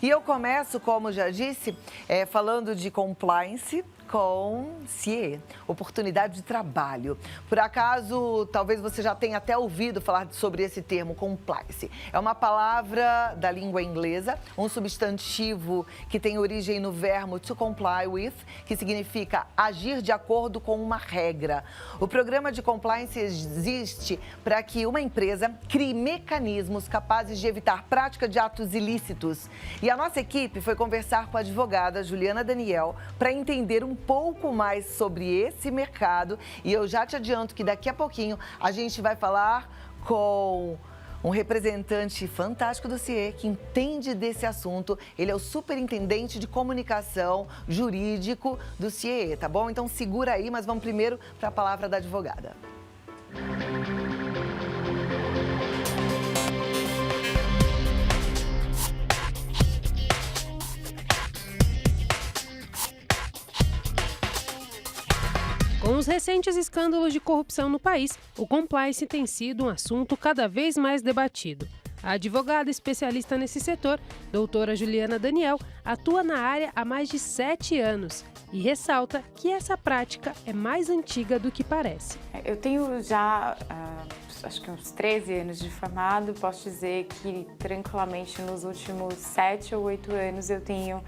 E eu começo, como já disse, falando de compliance com CIE, oportunidade de trabalho. Por acaso, talvez você já tenha até ouvido falar sobre esse termo, compliance. É uma palavra da língua inglesa, um substantivo que tem origem no verbo to comply with, que significa agir de acordo com uma regra. O programa de compliance existe para que uma empresa crie mecanismos capazes de evitar prática de atos ilícitos. E a nossa equipe foi conversar com a advogada Juliana Daniel para entender um pouco mais sobre esse mercado. E eu já te adianto que daqui a pouquinho a gente vai falar com um representante fantástico do CIE que entende desse assunto. Ele é o superintendente de comunicação jurídico do CIE, tá bom? Então segura aí, mas vamos primeiro para a palavra da advogada. Com os recentes escândalos de corrupção no país, o compliance tem sido um assunto cada vez mais debatido. A advogada especialista nesse setor, doutora Juliana Daniel, atua na área há mais de 7 anos e ressalta que essa prática é mais antiga do que parece. Eu tenho já, acho que uns 13 anos de formado, posso dizer que tranquilamente nos últimos 7 ou 8 anos eu tenho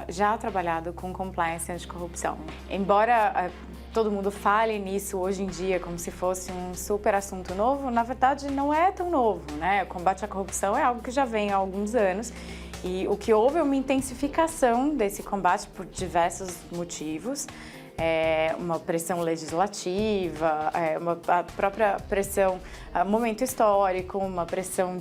já trabalhado com compliance anticorrupção. Embora todo mundo fale nisso hoje em dia como se fosse um super assunto novo, na verdade não é tão novo, né? O combate à corrupção é algo que já vem há alguns anos e o que houve é uma intensificação desse combate por diversos motivos. Uma pressão legislativa, a própria pressão, momento histórico, uma pressão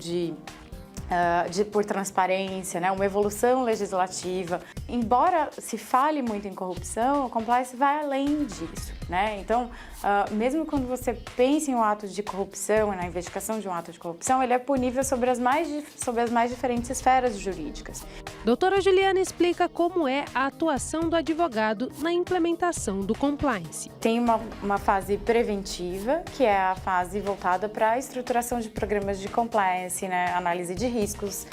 por transparência, né? Uma evolução legislativa. Embora se fale muito em corrupção, o compliance vai além disso, né? Então, mesmo quando você pensa em um ato de corrupção, na investigação de um ato de corrupção, ele é punível sobre as mais diferentes esferas jurídicas. Doutora Juliana explica como é a atuação do advogado na implementação do compliance. Tem uma fase preventiva, que é a fase voltada para a estruturação de programas de compliance, né? Análise de riscos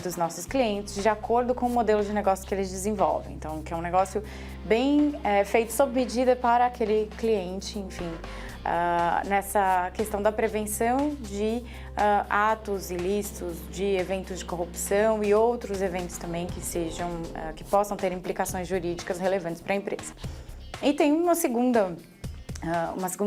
dos nossos clientes, de acordo com o modelo de negócio que eles desenvolvem. Então, que é um negócio bem feito sob medida para aquele cliente, enfim. Nessa questão da prevenção de atos ilícitos, de eventos de corrupção e outros eventos também que possam ter implicações jurídicas relevantes para a empresa. E tem uma segunda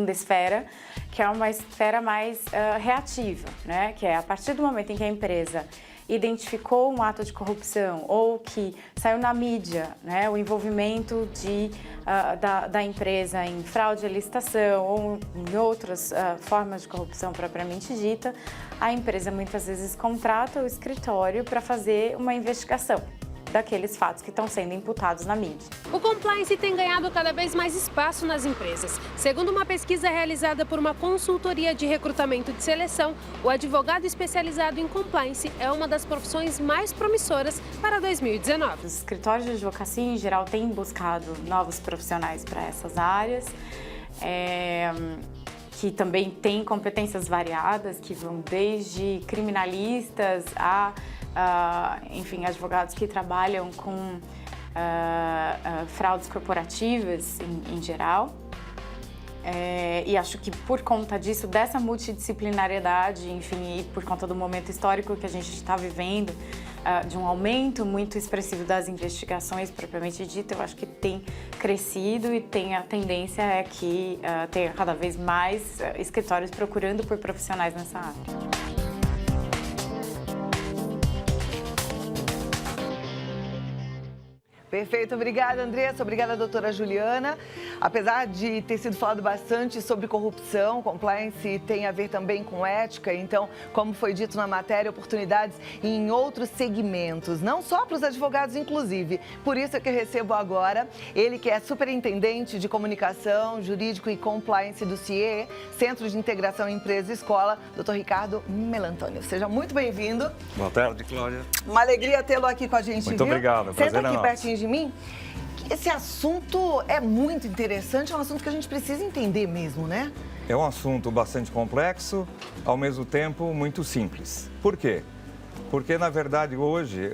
esfera, que é uma esfera mais reativa, né? Que é a partir do momento em que a empresa identificou um ato de corrupção ou que saiu na mídia, né, o envolvimento da empresa em fraude à licitação ou em outras formas de corrupção propriamente dita, a empresa muitas vezes contrata o escritório para fazer uma investigação daqueles fatos que estão sendo imputados na mídia. O compliance tem ganhado cada vez mais espaço nas empresas. Segundo uma pesquisa realizada por uma consultoria de recrutamento de seleção, o advogado especializado em compliance é uma das profissões mais promissoras para 2019. Os escritórios de advocacia, em geral, têm buscado novos profissionais para essas áreas, que também têm competências variadas, que vão desde criminalistas a enfim, advogados que trabalham com fraudes corporativas em geral. E acho que por conta disso, dessa multidisciplinariedade, enfim, e por conta do momento histórico que a gente está vivendo, de um aumento muito expressivo das investigações propriamente dita, eu acho que tem crescido e tem a tendência é que tenha cada vez mais escritórios procurando por profissionais nessa área. Perfeito, obrigada Andressa, obrigada doutora Juliana. Apesar de ter sido falado bastante sobre corrupção, compliance tem a ver também com ética, então, como foi dito na matéria, oportunidades em outros segmentos, não só para os advogados inclusive. Por isso é que eu recebo agora ele que é superintendente de comunicação, jurídico e compliance do CIE, Centro de Integração Empresa e Escola, doutor Ricardo Melantônio. Seja muito bem-vindo. Boa tarde, Cláudia. Uma alegria tê-lo aqui com a gente. Muito obrigado, prazer Senta é aqui nosso. pertinho de mim. Esse assunto é muito interessante, é um assunto que a gente precisa entender mesmo, né? É um assunto bastante complexo, ao mesmo tempo muito simples. Por quê? Porque, na verdade, hoje,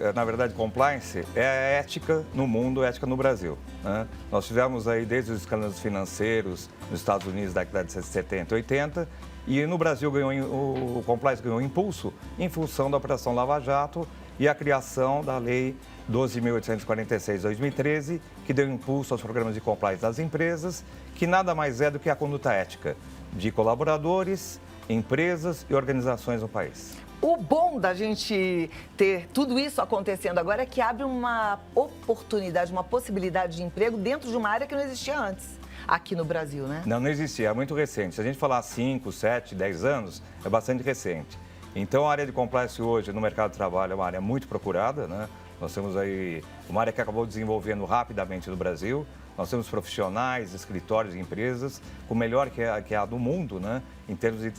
compliance é a ética no mundo, ética no Brasil, né? Nós tivemos aí desde os escândalos financeiros nos Estados Unidos da década de 70 e 80, e no Brasil o compliance ganhou impulso em função da Operação Lava Jato e a criação da Lei 12.846 de 2013, que deu impulso aos programas de compliance das empresas, que nada mais é do que a conduta ética de colaboradores, empresas e organizações no país. O bom da gente ter tudo isso acontecendo agora é que abre uma oportunidade, uma possibilidade de emprego dentro de uma área que não existia antes, aqui no Brasil, né? Não existia, é muito recente. Se a gente falar 5, 7, 10 anos, é bastante recente. Então, a área de compliance hoje no mercado de trabalho é uma área muito procurada, né? Nós temos aí uma área que acabou desenvolvendo rapidamente no Brasil. Nós temos profissionais, escritórios e empresas com o melhor que a do mundo, né? Em termos de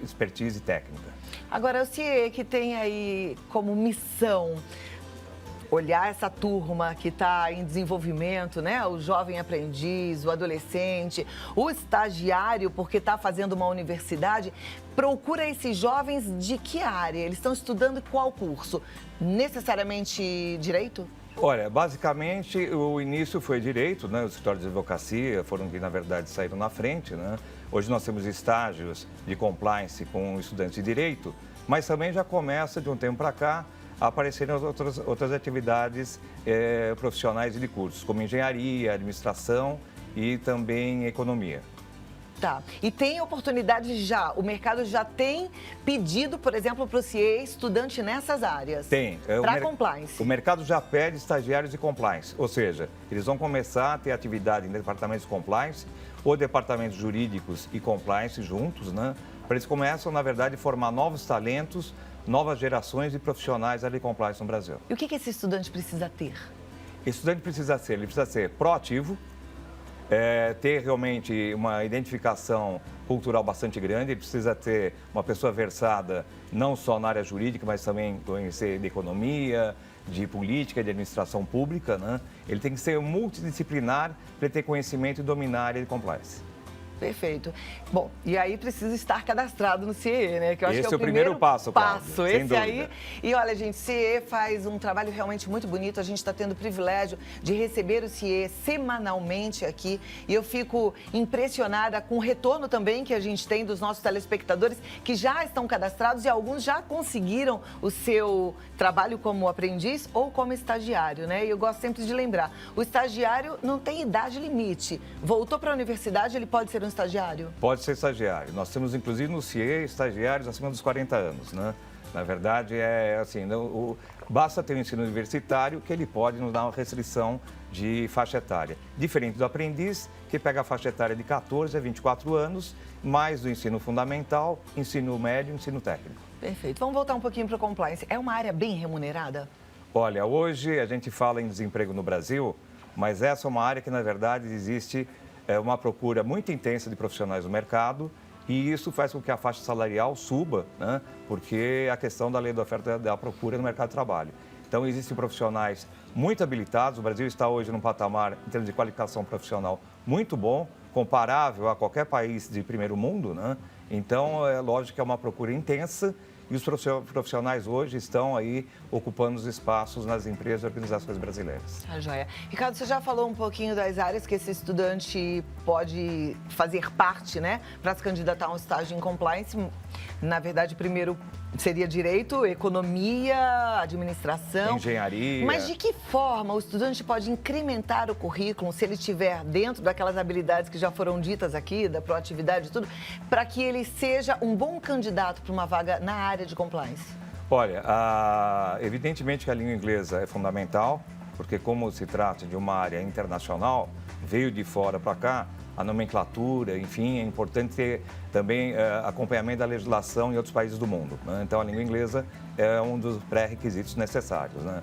expertise técnica. Agora, o CIE que tem aí como missão olhar essa turma que está em desenvolvimento, né? O jovem aprendiz, o adolescente, o estagiário, porque está fazendo uma universidade, procura esses jovens de que área? Eles estão estudando qual curso? Necessariamente direito? Olha, basicamente o início foi direito, né? Os escritórios de advocacia foram que, na verdade, saíram na frente, né? Hoje nós temos estágios de compliance com estudantes de direito, mas também já começa, de um tempo para cá, a aparecerem outras atividades profissionais e de cursos, como engenharia, administração e também economia. Tá. E tem oportunidade já? O mercado já tem pedido, por exemplo, para o CIE estudante nessas áreas? Tem. Para compliance? O mercado já pede estagiários de compliance, ou seja, eles vão começar a ter atividade em departamentos de compliance ou departamentos jurídicos e compliance juntos, né? Para eles começam, na verdade, a formar novos talentos, novas gerações de profissionais ali de compliance no Brasil. E o que esse estudante precisa ter? Esse estudante precisa ser proativo, ter realmente uma identificação cultural bastante grande, ele precisa ter uma pessoa versada não só na área jurídica, mas também conhecer de economia, de política, de administração pública, né? Ele tem que ser multidisciplinar para ele ter conhecimento e dominar a área de compliance. Perfeito. Bom, e aí precisa estar cadastrado no CIE, né? Que eu acho Esse que é o primeiro passo, Cláudia, esse sem aí. dúvida. E olha, gente, CIE faz um trabalho realmente muito bonito. A gente está tendo o privilégio de receber o CIE semanalmente aqui. E eu fico impressionada com o retorno também que a gente tem dos nossos telespectadores que já estão cadastrados e alguns já conseguiram o seu trabalho como aprendiz ou como estagiário, né? E eu gosto sempre de lembrar, o estagiário não tem idade limite. Voltou para a universidade, ele pode ser um estagiário? Pode ser estagiário. Nós temos, inclusive, no CIE, estagiários acima dos 40 anos, né? Na verdade, é assim, basta ter um ensino universitário que ele pode nos dar uma restrição de faixa etária. Diferente do aprendiz, que pega a faixa etária de 14 a 24 anos, mais do ensino fundamental, ensino médio e ensino técnico. Perfeito. Vamos voltar um pouquinho para o compliance. É uma área bem remunerada? Olha, hoje a gente fala em desemprego no Brasil, mas essa é uma área que, na verdade, existe uma procura muito intensa de profissionais no mercado e isso faz com que a faixa salarial suba, né? Porque a questão da lei da oferta e da procura no mercado de trabalho. Então, existem profissionais muito habilitados. O Brasil está hoje num patamar, em termos de qualificação profissional, muito bom, comparável a qualquer país de primeiro mundo, né? Então, é lógico que é uma procura intensa e os profissionais hoje estão aí ocupando os espaços nas empresas e organizações brasileiras. Tá joia. Ricardo, você já falou um pouquinho das áreas que esse estudante pode fazer parte, né? Para se candidatar a um estágio em compliance. Na verdade, primeiro seria direito, economia, administração. Engenharia. Mas de que forma o estudante pode incrementar o currículo, se ele estiver dentro daquelas habilidades que já foram ditas aqui, da proatividade e tudo, para que ele seja um bom candidato para uma vaga na área de compliance? Olha, evidentemente que a língua inglesa é fundamental, porque como se trata de uma área internacional, veio de fora para cá, a nomenclatura, enfim, é importante ter também acompanhamento da legislação em outros países do mundo, né? Então, a língua inglesa é um dos pré-requisitos necessários, né?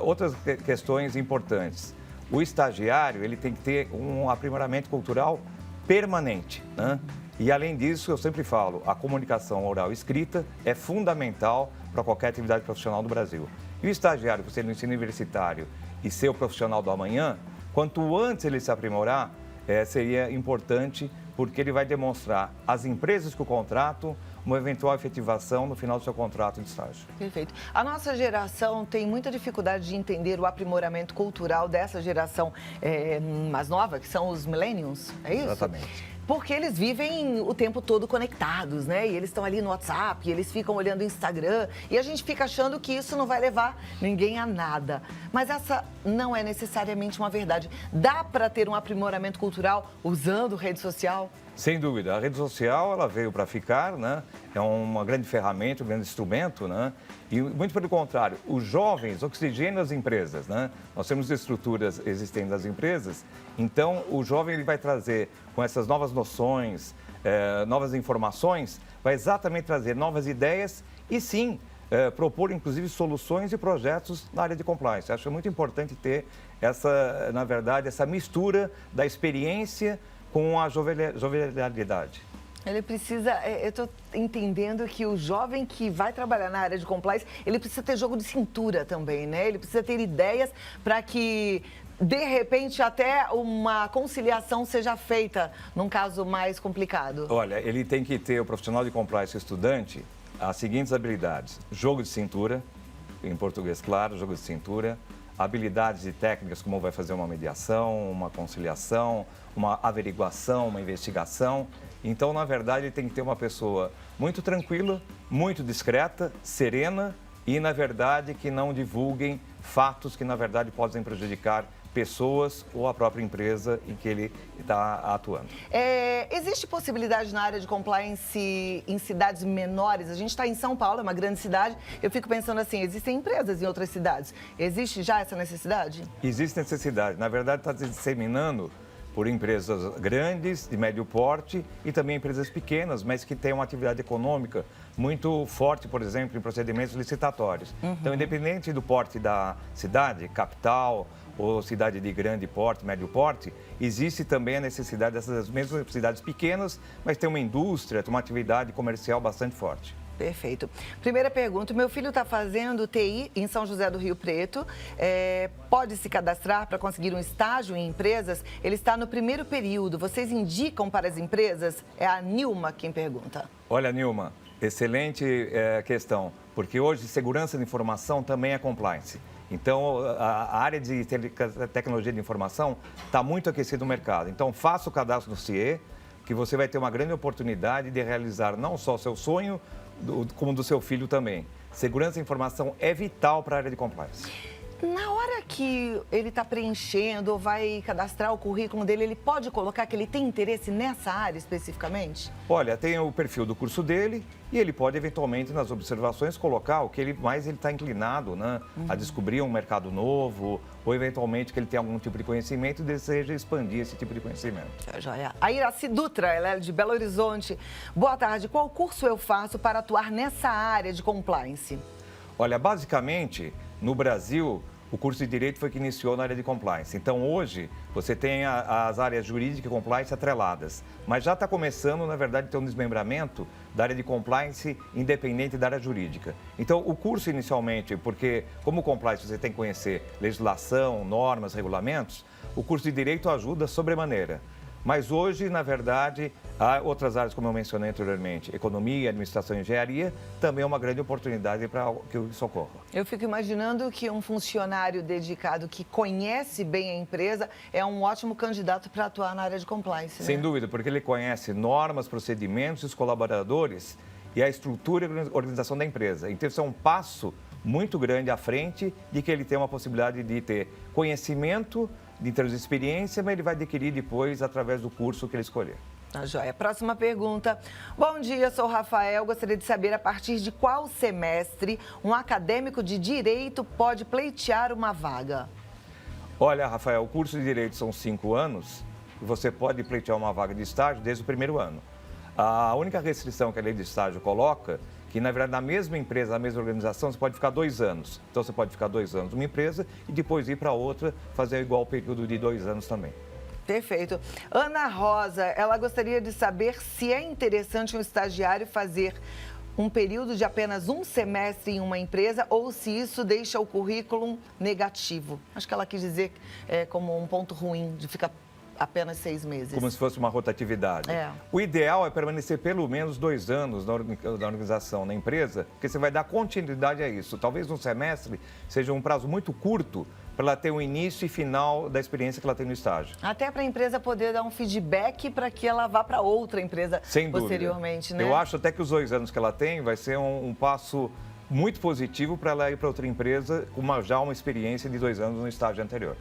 Outras questões importantes. O estagiário, ele tem que ter um aprimoramento cultural permanente, né? E, além disso, eu sempre falo, a comunicação oral e escrita é fundamental para qualquer atividade profissional do Brasil. E o estagiário, por ser no ensino universitário e ser o profissional do amanhã, quanto antes ele se aprimorar, seria importante, porque ele vai demonstrar às empresas que o contratam uma eventual efetivação no final do seu contrato de estágio. Perfeito. A nossa geração tem muita dificuldade de entender o aprimoramento cultural dessa geração mais nova, que são os millennials, é isso? Exatamente. Porque eles vivem o tempo todo conectados, né? E eles estão ali no WhatsApp, eles ficam olhando o Instagram e a gente fica achando que isso não vai levar ninguém a nada. Mas essa não é necessariamente uma verdade. Dá para ter um aprimoramento cultural usando rede social? Sem dúvida. A rede social, ela veio para ficar, né? É uma grande ferramenta, um grande instrumento, né? E muito pelo contrário, os jovens oxigenam as empresas, né? Nós temos estruturas existentes das empresas, então o jovem ele vai trazer com essas novas noções, novas informações, vai exatamente trazer novas ideias e sim, propor inclusive soluções e projetos na área de compliance. Acho muito importante ter essa, na verdade, essa mistura da experiência com a jovialidade. Ele precisa, eu estou entendendo que o jovem que vai trabalhar na área de compliance, ele precisa ter jogo de cintura também, né? Ele precisa ter ideias para que, de repente, até uma conciliação seja feita num caso mais complicado. Olha, ele tem que ter, o profissional de compliance estudante, as seguintes habilidades. Jogo de cintura, em português claro, jogo de cintura. Habilidades e técnicas como vai fazer uma mediação, uma conciliação, uma averiguação, uma investigação. Então, na verdade, ele tem que ter uma pessoa muito tranquila, muito discreta, serena e, na verdade, que não divulguem fatos que, na verdade, podem prejudicar pessoas ou a própria empresa em que ele está atuando. Existe possibilidade na área de compliance em cidades menores? A gente está em São Paulo, é uma grande cidade. Eu fico pensando assim, existem empresas em outras cidades. Existe já essa necessidade? Existe necessidade. Na verdade, está se disseminando por empresas grandes, de médio porte e também empresas pequenas, mas que têm uma atividade econômica muito forte, por exemplo, em procedimentos licitatórios. Então, independente do porte da cidade, capital ou cidade de grande porte, médio porte, existe também a necessidade dessas mesmas cidades pequenas, mas tem uma indústria, tem uma atividade comercial bastante forte. Perfeito. Primeira pergunta, meu filho está fazendo TI em São José do Rio Preto, pode se cadastrar para conseguir um estágio em empresas? Ele está no primeiro período, vocês indicam para as empresas? É a Nilma quem pergunta. Olha, Nilma, excelente questão, porque hoje segurança de informação também é compliance. Então, a área de tecnologia de informação está muito aquecida no mercado. Então, faça o cadastro no CIE, que você vai ter uma grande oportunidade de realizar não só o seu sonho, como do seu filho também. Segurança de informação é vital para a área de compliance. Na hora que ele está preenchendo ou vai cadastrar o currículo dele, ele pode colocar que ele tem interesse nessa área especificamente? Olha, tem o perfil do curso dele e ele pode eventualmente nas observações colocar o que ele mais está inclinado, né? A descobrir um mercado novo ou eventualmente que ele tem algum tipo de conhecimento e deseja expandir esse tipo de conhecimento. Joia. A Iraci Dutra, ela é de Belo Horizonte. Boa tarde, qual curso eu faço para atuar nessa área de compliance? Olha, basicamente, no Brasil, o curso de Direito foi que iniciou na área de compliance. Então, hoje, você tem as áreas jurídica e compliance atreladas. Mas já está começando, na verdade, a ter um desmembramento da área de compliance independente da área jurídica. Então, o curso inicialmente, porque como compliance você tem que conhecer legislação, normas, regulamentos, o curso de Direito ajuda sobremaneira. Mas hoje, na verdade, há outras áreas, como eu mencionei anteriormente, economia, administração e engenharia, também é uma grande oportunidade para que isso ocorra. Eu fico imaginando que um funcionário dedicado que conhece bem a empresa é um ótimo candidato para atuar na área de compliance, né? Sem dúvida, porque ele conhece normas, procedimentos, os colaboradores e a estrutura e organização da empresa. Então, isso é um passo muito grande à frente de que ele tem uma possibilidade de ter conhecimento, de termos de experiência, mas ele vai adquirir depois através do curso que ele escolher. Tá joia. Próxima pergunta. Bom dia, sou o Rafael. Gostaria de saber a partir de qual semestre um acadêmico de Direito pode pleitear uma vaga? Olha, Rafael, o curso de Direito são 5 anos e você pode pleitear uma vaga de estágio desde o primeiro ano. A única restrição que a lei de estágio coloca que, na verdade, na mesma empresa, na mesma organização, você pode ficar 2 anos. Então, você pode ficar 2 anos numa empresa e depois ir para outra, fazer igual o período de 2 anos também. Perfeito. Ana Rosa, ela gostaria de saber se é interessante um estagiário fazer um período de apenas um semestre em uma empresa ou se isso deixa o currículo negativo. Acho que ela quis dizer como um ponto ruim de ficar apenas 6 meses? Como se fosse uma rotatividade. É. O ideal é permanecer pelo menos 2 anos na organização, na empresa, porque você vai dar continuidade a isso. Talvez um semestre seja um prazo muito curto para ela ter um início e final da experiência que ela tem no estágio. Até para a empresa poder dar um feedback para que ela vá para outra empresa Sem posteriormente, dúvida. né? Eu acho até que os 2 anos que ela tem vai ser um passo muito positivo para ela ir para outra empresa com já uma experiência de 2 anos no estágio anterior.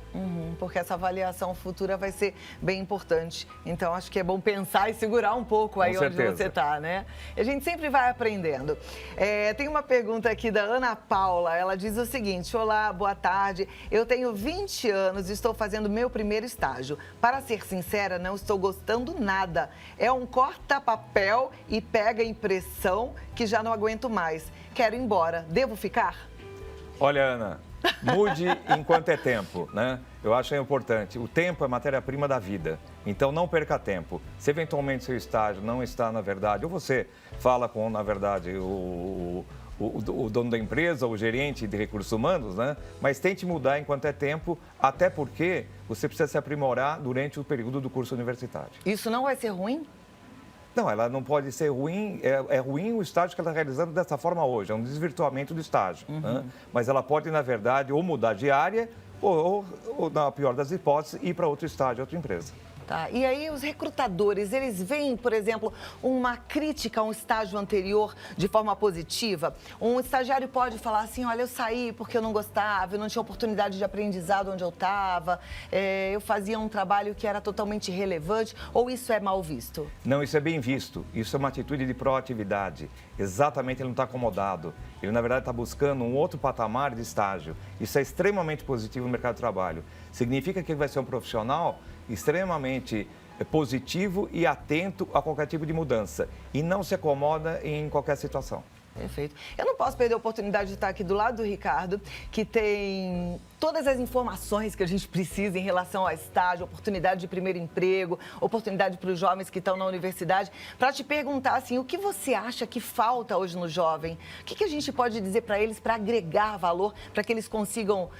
Porque essa avaliação futura vai ser bem importante. Então, acho que é bom pensar e segurar um pouco aí onde você está, né? A gente sempre vai aprendendo. Tem uma pergunta aqui da Ana Paula. Ela diz o seguinte: olá, boa tarde. Eu tenho 20 anos e estou fazendo meu primeiro estágio. Para ser sincera, não estou gostando nada. É um corta-papel e pega impressão que já não aguento mais. Quero ir embora. Devo ficar? Olha, Ana, mude enquanto é tempo, né? Eu acho importante. O tempo é matéria-prima da vida. Então, não perca tempo. Se eventualmente seu estágio não está, na verdade, ou você fala com, na verdade, o dono da empresa, o gerente de recursos humanos, né? Mas tente mudar enquanto é tempo, até porque você precisa se aprimorar durante o período do curso universitário. Isso não vai ser ruim? Não, ela não pode ser ruim. É ruim o estágio que ela está realizando dessa forma hoje. É um desvirtuamento do estágio. Né? Mas ela pode, na verdade, ou mudar de área ou na pior das hipóteses, ir para outro estágio, outra empresa. Tá. E aí os recrutadores, eles veem, por exemplo, uma crítica a um estágio anterior de forma positiva? Um estagiário pode falar assim: olha, eu saí porque eu não gostava, eu não tinha oportunidade de aprendizado onde eu estava, eu fazia um trabalho que era totalmente irrelevante, ou isso é mal visto? Não, isso é bem visto. Isso é uma atitude de proatividade. Exatamente, ele não está acomodado. Ele, na verdade, está buscando um outro patamar de estágio. Isso é extremamente positivo no mercado de trabalho. Significa que ele vai ser um profissional extremamente positivo e atento a qualquer tipo de mudança e não se acomoda em qualquer situação. Perfeito. Eu não posso perder a oportunidade de estar aqui do lado do Ricardo, que tem todas as informações que a gente precisa em relação ao estágio, oportunidade de primeiro emprego, oportunidade para os jovens que estão na universidade, para te perguntar assim, o que você acha que falta hoje no jovem? O que a gente pode dizer para eles para agregar valor, para que eles consigam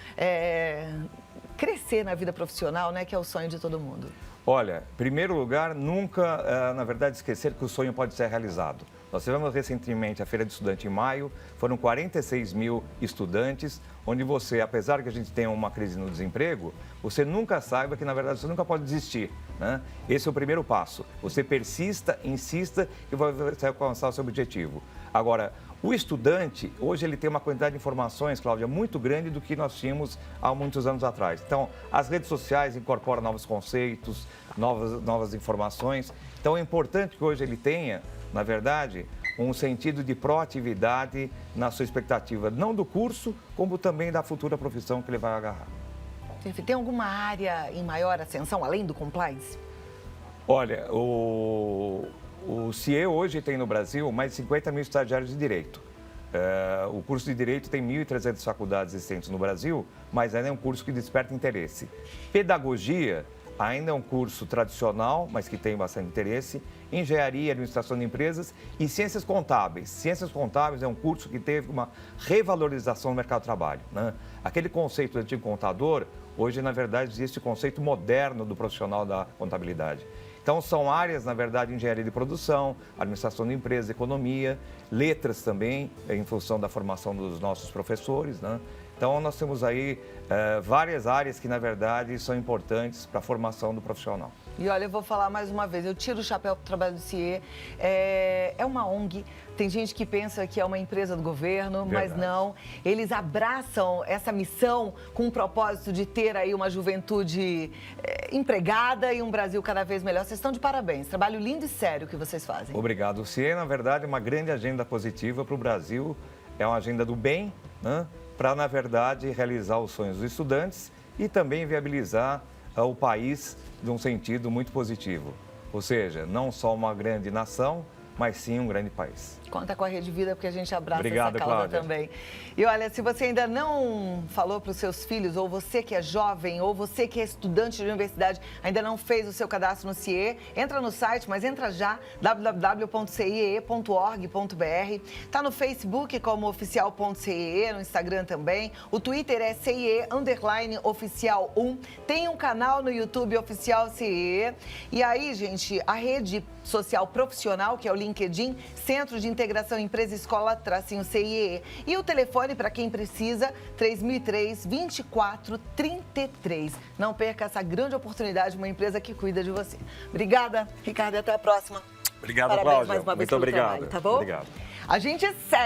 crescer na vida profissional, né, que é o sonho de todo mundo? Olha, em primeiro lugar, nunca, na verdade, esquecer que o sonho pode ser realizado. Nós tivemos recentemente a Feira de Estudante em maio, foram 46 mil estudantes, onde você, apesar que a gente tenha uma crise no desemprego, você nunca saiba que, na verdade, você nunca pode desistir, né? Esse é o primeiro passo. Você persista, insista e vai alcançar o seu objetivo. Agora, o estudante, hoje ele tem uma quantidade de informações, Cláudia, muito grande do que nós tínhamos há muitos anos atrás. Então, as redes sociais incorporam novos conceitos, novas informações. Então, é importante que hoje ele tenha, na verdade, um sentido de proatividade na sua expectativa, não do curso, como também da futura profissão que ele vai agarrar. Tem alguma área em maior ascensão, além do compliance? Olha, o CIE hoje tem no Brasil mais de 50 mil estagiários de Direito. O curso de Direito tem 1.300 faculdades existentes no Brasil, mas ainda é um curso que desperta interesse. Pedagogia ainda é um curso tradicional, mas que tem bastante interesse. Engenharia, Administração de Empresas e Ciências Contábeis. Ciências Contábeis é um curso que teve uma revalorização no mercado de trabalho, né? Aquele conceito do antigo contador, hoje, na verdade, existe o conceito moderno do profissional da contabilidade. Então, são áreas, na verdade, engenharia de produção, administração de empresas, economia, letras também, em função da formação dos nossos professores, né? Então, nós temos aí várias áreas que, na verdade, são importantes para a formação do profissional. E olha, eu vou falar mais uma vez, eu tiro o chapéu para o trabalho do CIE, é uma ONG, tem gente que pensa que é uma empresa do governo, Verdade. Mas não. Eles abraçam essa missão com o propósito de ter aí uma juventude empregada e um Brasil cada vez melhor. Vocês estão de parabéns, trabalho lindo e sério que vocês fazem. Obrigado. O CIE, na verdade, é uma grande agenda positiva para o Brasil, é uma agenda do bem, né? Para, na verdade, realizar os sonhos dos estudantes e também viabilizar o país de um sentido muito positivo. Ou seja, não só uma grande nação, mas sim um grande país. Conta com a Rede Vida, porque a gente abraça Obrigado, essa causa Cláudia. também. E olha, se você ainda não falou para os seus filhos, ou você que é jovem, ou você que é estudante de universidade, ainda não fez o seu cadastro no CIE, entra no site, mas entra já, www.ciee.org.br. Está no Facebook como oficial.ciee, no Instagram também. O Twitter é CIE_oficial1. Tem um canal no YouTube oficial CIE. E aí, gente, a rede social profissional, que é o LinkedIn, Centro de Integração Empresa Escola _CIE. E o telefone para quem precisa, 3003-2433. Não perca essa grande oportunidade de uma empresa que cuida de você. Obrigada, Ricardo, e até a próxima. Obrigado, Parabéns Cláudia. mais uma vez Muito pelo obrigado. trabalho, tá bom? Obrigado. A gente segue.